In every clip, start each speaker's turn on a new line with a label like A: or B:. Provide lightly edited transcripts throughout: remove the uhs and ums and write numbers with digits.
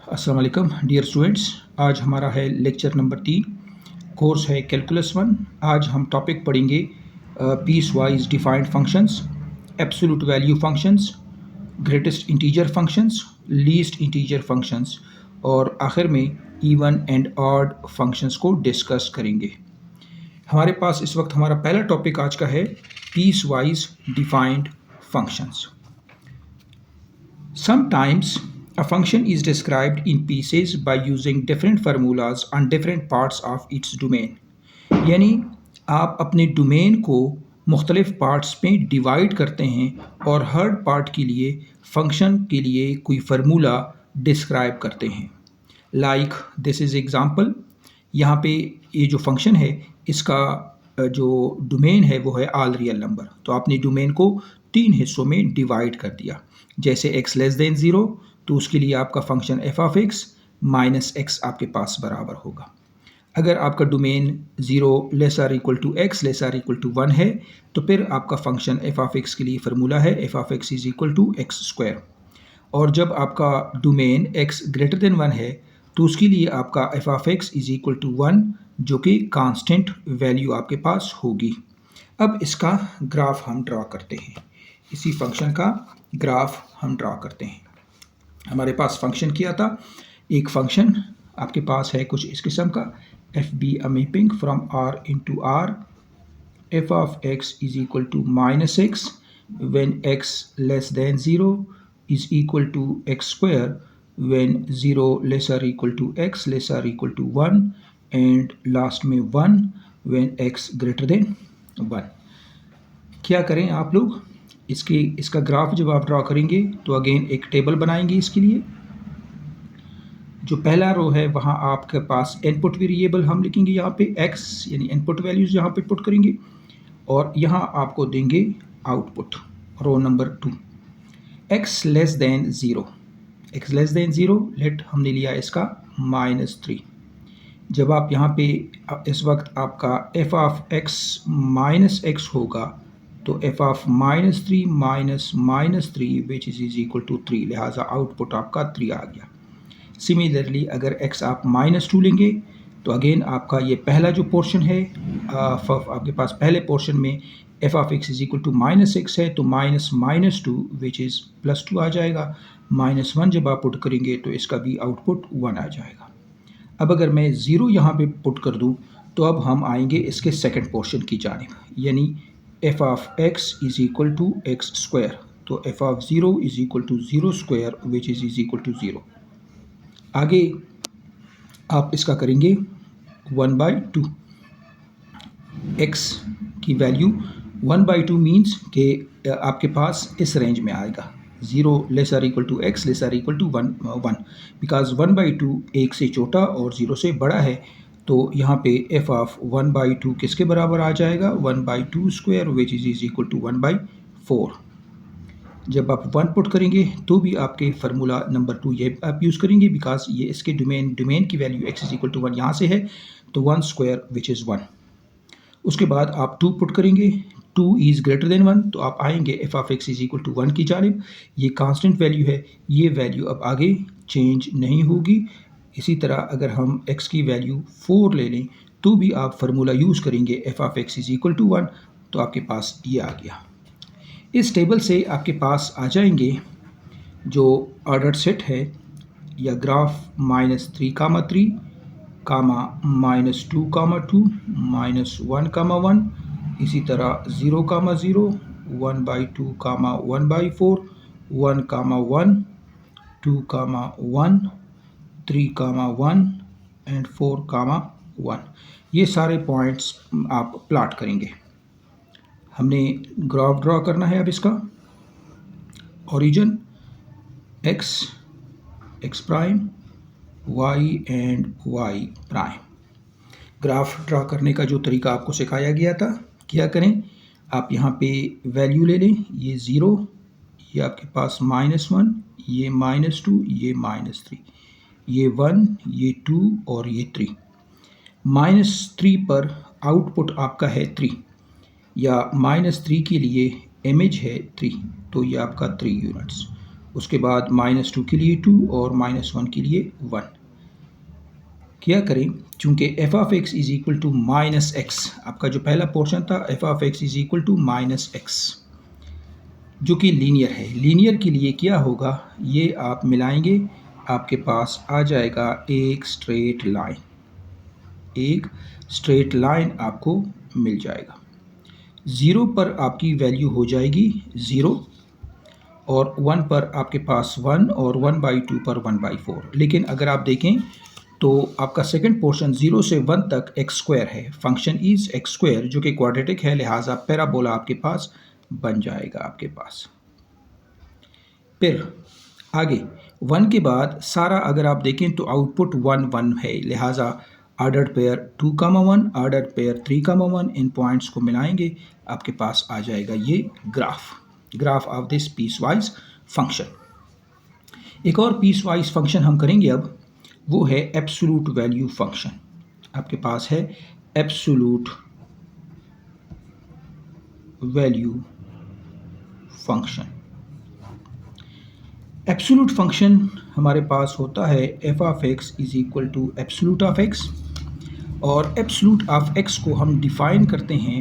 A: अस्सलाम वालेकुम dear students. आज हमारा है लेक्चर नंबर 3, कोर्स है कैलकुलस 1। आज हम टॉपिक पढ़ेंगे piecewise defined functions, absolute value functions, greatest integer functions, least integer functions और आखिर में इवन एंड ऑड फंक्शंस को डिस्कस करेंगे। हमारे पास इस वक्त हमारा पहला टॉपिक आज का है piecewise defined functions. Sometimes a function is described in pieces by using different formulas on different parts of its domain। यानी आप अपने डोमेन को मुख्तलिफ पार्ट्स में डिवाइड करते हैं और हर पार्ट के लिए फंक्शन के लिए कोई फार्मूला डिस्क्राइब करते हैं। Like this is example. यहाँ पे ये जो फंक्शन है इसका जो डोमेन है वो है ऑल रियल नंबर। तो आपने डोमेन को 3 हिस्सों में डिवाइड कर दिया। जैसे x लेस देन 0 तो उसके लिए आपका function f of x minus x आपके पास बराबर होगा। अगर आपका domain 0 less or equal to x less or equal to 1 है तो फिर आपका फंक्शन f ऑफ x के लिए फार्मूला है f of x is equal to x square. और जब आपका डोमेन x ग्रेटर देन 1 है तो उसके लिए आपका f of x is equal to 1 जो कि कांस्टेंट वैल्यू आपके पास होगी। अब इसका ग्राफ हम ड्रा करते हैं। इसी फंक्शन का ग्राफ हम ड्रा करते हैं। हमारे पास फंक्शन किया था, एक फंक्शन आपके पास है कुछ इस किस्म का f be a mapping from R into R f of x is equal to minus x when x less than 0 is equal to x square when 0 less or equal to x less or equal to 1 and last में 1 when x greater than 1। क्या करें आप लोग, इसका graph जब आप draw करेंगे तो अगेन एक टेबल बनाएंगे। इसके लिए जो पहला रो है वहाँ आपके पास इनपुट वेरिएबल हम लिखेंगे यहाँ पे x यानी इनपुट वैल्यूज़ यहाँ पे पुट करेंगे और यहाँ आपको देंगे output. Row number 2 x less than 0, x less than 0 let हमने लिया इसका -3। जब आप यहाँ पे इस वक्त आपका f of x minus x होगा तो f of -3 minus 3 which is equal to 3, लिहाजा आउटपुट आपका 3 आ गया। सिमिलरली अगर x आप -2 लेंगे तो अगेन आपका ये पहला जो पोर्शन है आपके पास पहले पोर्शन में f of x is equal to -6 है तो -2 विच इज़ +2 आ जाएगा। -1 जब आप पुट करेंगे तो इसका भी आउटपुट 1 आ जाएगा। अब अगर मैं 0 यहाँ पे पुट कर दूँ तो अब हम आएंगे इसके सेकंड पोर्शन की जानिब, यानी f of x is equal to x square. तो f of 0 is equal to 0 square which is equal to 0। आगे आप इसका करेंगे 1/2। x की वैल्यू 1/2 मीन्स कि आपके पास इस रेंज में आएगा 0 less or equal to x less or equal to 1 because 1/2 1 से छोटा और 0 से बड़ा है। तो यहाँ पे f ऑफ 1/2 किसके बराबर आ जाएगा 1/2 square which is equal to 1/4। जब आप 1 पुट करेंगे तो भी आपके फार्मूला नंबर 2 ये आप यूज़ करेंगे बिकॉज ये इसके डोमेन की value x is equal to 1 यहाँ से है तो 1 स्क्वायर विच इज़ 1। उसके बाद आप 2 पुट करेंगे, 2 इज़ ग्रेटर देन 1 तो आप आएंगे f of x is equal to 1 की जानिब। ये कांस्टेंट वैल्यू है, ये वैल्यू अब आगे चेंज नहीं होगी। इसी तरह अगर हम x की वैल्यू 4 ले लें तो भी आप फार्मूला यूज़ करेंगे f of x is equal to 1 तो आपके पास ये आ गया। इस टेबल से आपके पास आ जाएंगे जो ऑर्डर सेट है या ग्राफ -3, -3, -2, -2, -1, -1, इसी तरह 0, 0, 1/2, 1/4, 1, 1, 2, 1, 3, 1 एंड 4, 1। ये सारे पॉइंट्स आप प्लाट करेंगे। हमने ग्राफ ड्रॉ करना है। अब इसका origin x, x prime, y and y prime. Graph draw करने का जो तरीका आपको सिखाया गया था, क्या करें आप यहाँ पे वैल्यू ले लें। ये 0, ये आपके पास -1, ये -2, ये -3, ये 1, ये 2 और ये 3। -3 पर आउटपुट आपका है 3 या -3 के लिए इमेज है 3 तो ये आपका 3 यूनिट्स। उसके बाद -2 के लिए 2 और -1 के लिए 1 क्या करें। चूंकि f of x is equal to minus x, आपका जो पहला पोर्शन था f of x is equal to minus x, जो कि लीनियर है। लीनियर के लिए क्या होगा, ये आप मिलाएंगे, आपके पास आ जाएगा एक स्ट्रेट लाइन, एक स्ट्रेट लाइन आपको मिल जाएगा। 0 पर आपकी वैल्यू हो जाएगी 0 और 1 पर आपके पास 1 और 1/2 पर 1/4। लेकिन अगर आप देखें तो आपका सेकंड पोर्शन 0 से 1 तक एक्स स्क्वायर है, फंक्शन इज एक्स स्क्वायर जो कि क्वाड्रेटिक है, लिहाजा पैराबोला आपके पास बन जाएगा आपके पास। फिर आगे 1 के बाद सारा अगर आप देखें तो आउटपुट 1 1 है, लिहाजा ऑर्डर्ड पेयर 2,1 ऑर्डर्ड पेयर 3,1 इन पॉइंट्स को मिलाएंगे, आपके पास आ जाएगा ये graph of this piecewise function. एक और पीस वाइज फंक्शन हम करेंगे अब, वो है एब्सोल्यूट वैल्यू फंक्शन। आपके पास है absolute value function. Absolute function हमारे पास होता है f of x is equal to absolute of x, और एब्सोल्यूट ऑफ एक्स को हम डिफाइन करते हैं,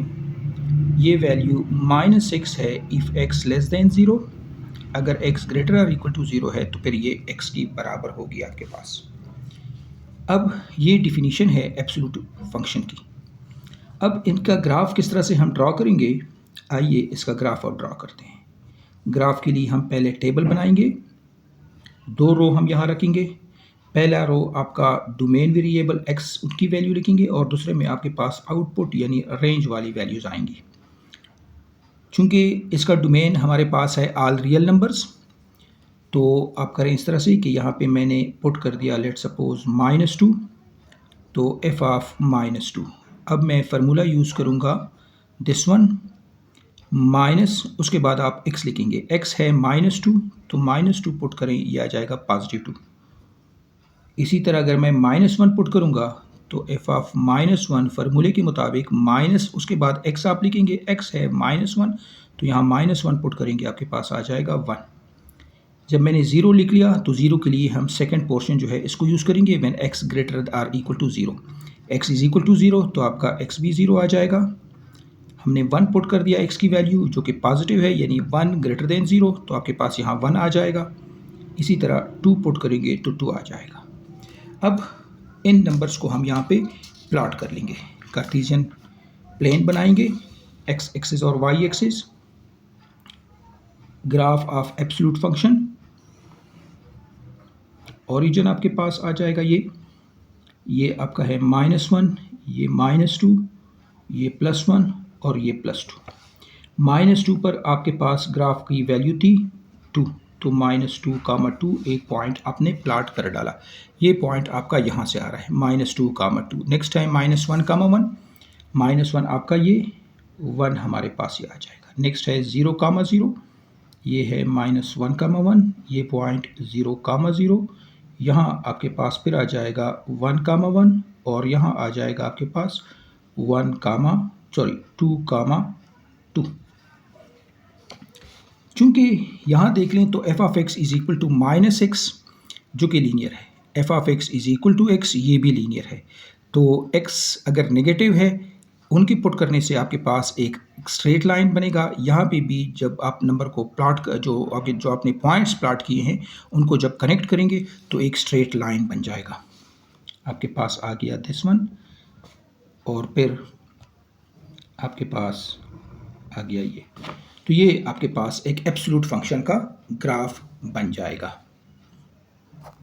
A: ये वैल्यू -6 है इफ़ एक्स लेस देन 0, अगर x ग्रेटर और इक्वल टू 0 है तो फिर ये x की बराबर होगी आपके पास। अब ये डिफिनीशन है एब्सोल्यूट फंक्शन की। अब इनका ग्राफ किस तरह से हम ड्रॉ करेंगे, आइए इसका ग्राफ और ड्रॉ करते हैं। ग्राफ के लिए हम पहले टेबल बनाएंगे, 2 रो हम यहाँ रखेंगे। पहला रो आपका डोमेन वेरिएबल x उनकी वैल्यू लिखेंगे और दूसरे में आपके पास आउटपुट यानी रेंज वाली वैल्यूज आएंगी। चूँकि इसका डोमेन हमारे पास है ऑल रियल नंबर्स, तो आप करें इस तरह से कि यहाँ पे मैंने पुट कर दिया लेट सपोज -2, तो एफ ऑफ -2। अब मैं फार्मूला यूज़ करूँगा दिस वन माइनस, उसके बाद आप x लिखेंगे, x है -2 तो -2 पुट करें, ये आ जाएगा +2। इसी तरह अगर मैं -1 पुट करूँगा तो एफ ऑफ -1 फार्मूले के मुताबिक माइनस उसके बाद x आप लिखेंगे, x है -1 तो यहाँ -1 पुट करेंगे, आपके पास आ जाएगा 1। जब मैंने 0 लिख लिया तो 0 के लिए हम सेकंड पोर्शन जो है इसको यूज़ करेंगे when x greater or equal to 0। x is equal to 0 तो आपका x भी 0 आ जाएगा। हमने 1 पुट कर दिया x की वैल्यू जो कि पॉजिटिव है, यानी 1 ग्रेटर देन 0 तो आपके पास यहाँ 1 आ जाएगा। इसी तरह 2 पुट करेंगे तो 2 आ जाएगा। अब इन नंबर्स को हम यहाँ पे प्लॉट कर लेंगे, कार्टेशियन प्लेन बनाएंगे, x एक्सिस और y axis, graph of absolute function, origin आपके पास आ जाएगा ये आपका है -1, ये -2, ये +1 और ये +2। -2 पर आपके पास ग्राफ की वैल्यू थी 2, तो -2, एक पॉइंट आपने प्लॉट कर डाला, ये पॉइंट आपका यहाँ से आ रहा है -2, नेक्स्ट है -1, -1 आपका ये 1 हमारे पास ये आ जाएगा। नेक्स्ट है 0, ये है -1, ये पॉइंट 0, यहाँ आपके पास फिर आ जाएगा 1, और यहाँ आ जाएगा आपके पास 2, चूँकि यहाँ देख लें तो f of x is equal to -x जो कि लीनियर है, f of x is equal to x ये भी लीनियर है, तो x अगर नेगेटिव है उनकी पुट करने से आपके पास एक स्ट्रेट लाइन बनेगा। यहाँ पे भी जब आप नंबर को प्लॉट जो आपने पॉइंट्स प्लॉट किए हैं उनको जब कनेक्ट करेंगे तो एक स्ट्रेट लाइन बन जाएगा। आपके पास आ गया दिस वन, और फिर आपके पास आ गया ये, तो ये आपके पास एक एब्सोल्यूट फंक्शन का ग्राफ बन जाएगा।